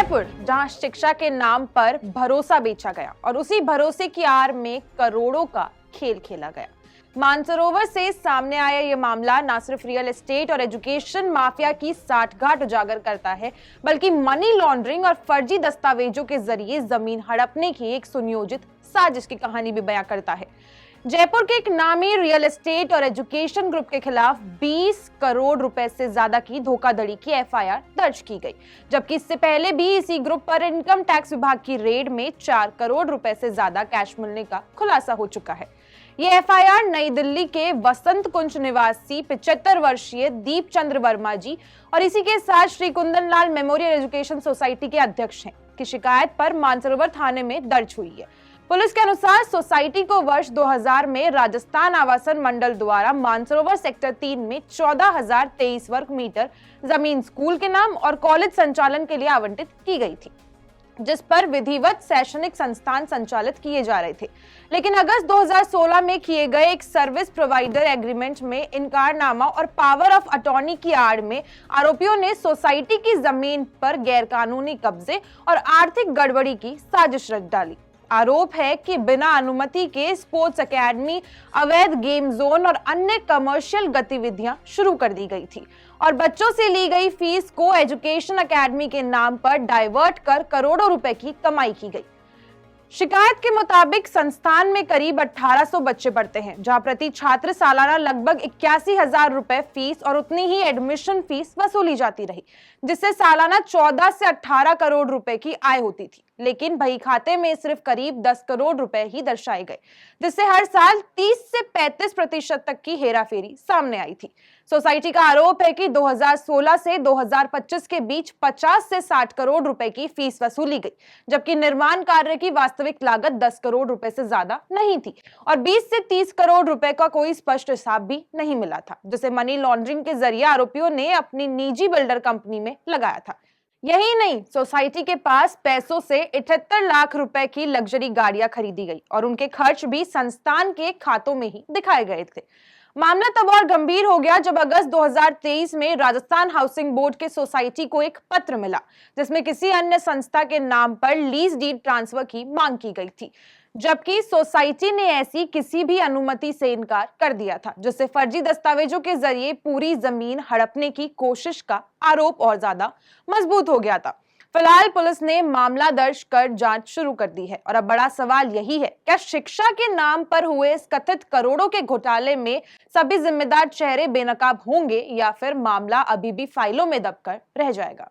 जयपुर, जहां शिक्षा के नाम पर भरोसा बेचा गया और उसी भरोसे की आड़ में करोड़ों का खेल खेला गया। मानसरोवर से सामने आया ये मामला न सिर्फ रियल एस्टेट और एजुकेशन माफिया की साठगांठ उजागर करता है, बल्कि मनी लॉन्ड्रिंग और फर्जी दस्तावेजों के जरिए जमीन हड़पने की एक सुनियोजित साजिश की कहानी भी बयां करता है। जयपुर के एक नामी रियल एस्टेट और एजुकेशन ग्रुप के खिलाफ 20 करोड़ रुपए से ज्यादा की धोखाधड़ी की एफआईआर दर्ज की गई, जबकि इससे पहले भी इसी ग्रुप पर इनकम टैक्स विभाग की रेड में 4 करोड़ रुपए से ज्यादा कैश मिलने का खुलासा हो चुका है। ये एफआईआर नई दिल्ली के वसंत कुंज निवासी 75 वर्षीय दीप चंद्र वर्मा जी और इसी के साथ Shri Kundan Lal memorial education society के अध्यक्ष हैं की शिकायत पर मानसरोवर थाने में दर्ज हुई है। पुलिस के अनुसार सोसाइटी को वर्ष 2000 में राजस्थान आवासन मंडल द्वारा मानसरोवर सेक्टर 3 में 14,023 वर्ग मीटर जमीन स्कूल के नाम और कॉलेज संचालन के लिए आवंटित की गई थी, जिस पर विधिवत शैक्षणिक संस्थान संचालित किए जा रहे थे। लेकिन अगस्त 2016 में किए गए एक सर्विस प्रोवाइडर एग्रीमेंट में इनकारनामा और पावर ऑफ अटॉर्नी की आड़ में आरोपियों ने सोसाइटी की जमीन पर गैरकानूनी कब्जे और आर्थिक गड़बड़ी की साजिश रच डाली। आरोप है कि बिना अनुमति के स्पोर्ट्स एकेडमी, अवैध गेम जोन और अन्य कमर्शियल गतिविधियां शुरू कर दी गई थी और बच्चों से ली गई फीस को एजुकेशन एकेडमी के नाम पर डाइवर्ट कर करोड़ों रुपए की कमाई की गई। शिकायत के मुताबिक संस्थान में करीब 1800 बच्चे पढ़ते हैं, जहां प्रति छात्र सालाना लगभग 81,000 रुपए फीस और उतनी ही एडमिशन फीस वसूली जाती रही, जिससे सालाना 14 से 18 करोड़ रुपए की आय होती थी। लेकिन बही खाते में सिर्फ करीब 10 करोड़ रुपए ही दर्शाए गए, जिससे हर साल 30 से 35% तक की हेराफेरी सामने आई थी। सोसाइटी का आरोप है कि 2016 से 2025 के बीच 50 से 60 करोड़ रुपए की फीस वसूली गई, जबकि निर्माण कार्य की वास्तविक लागत 10 करोड़ रुपए से ज्यादा नहीं थी और 20 से 30 करोड़ रुपए का कोई स्पष्ट हिसाब भी नहीं मिला था, जिसे मनी लॉन्ड्रिंग के जरिए आरोपियों ने अपनी निजी बिल्डर कंपनी में लगाया था। यही नहीं, सोसाइटी के पास पैसों से 78 लाख रुपए की लग्जरी गाड़ियां खरीदी गई और उनके खर्च भी संस्थान के खातों में ही दिखाए गए थे। मामला तब और गंभीर हो गया जब अगस्त 2023 में राजस्थान हाउसिंग बोर्ड के सोसाइटी को एक पत्र मिला, जिसमें किसी अन्य संस्था के नाम पर लीज डीड ट्रांसफर की मांग की गई थी, जबकि सोसाइटी ने ऐसी किसी भी अनुमति से इनकार कर दिया था, जिससे फर्जी दस्तावेजों के जरिए पूरी जमीन हड़पने की कोशिश का आरोप और ज्यादा मजबूत हो गया था। फिलहाल पुलिस ने मामला दर्ज कर जांच शुरू कर दी है और अब बड़ा सवाल यही है, क्या शिक्षा के नाम पर हुए इस कथित करोड़ों के घोटाले में सभी जिम्मेदार चेहरे बेनकाब होंगे या फिर मामला अभी भी फाइलों में दबकर रह जाएगा।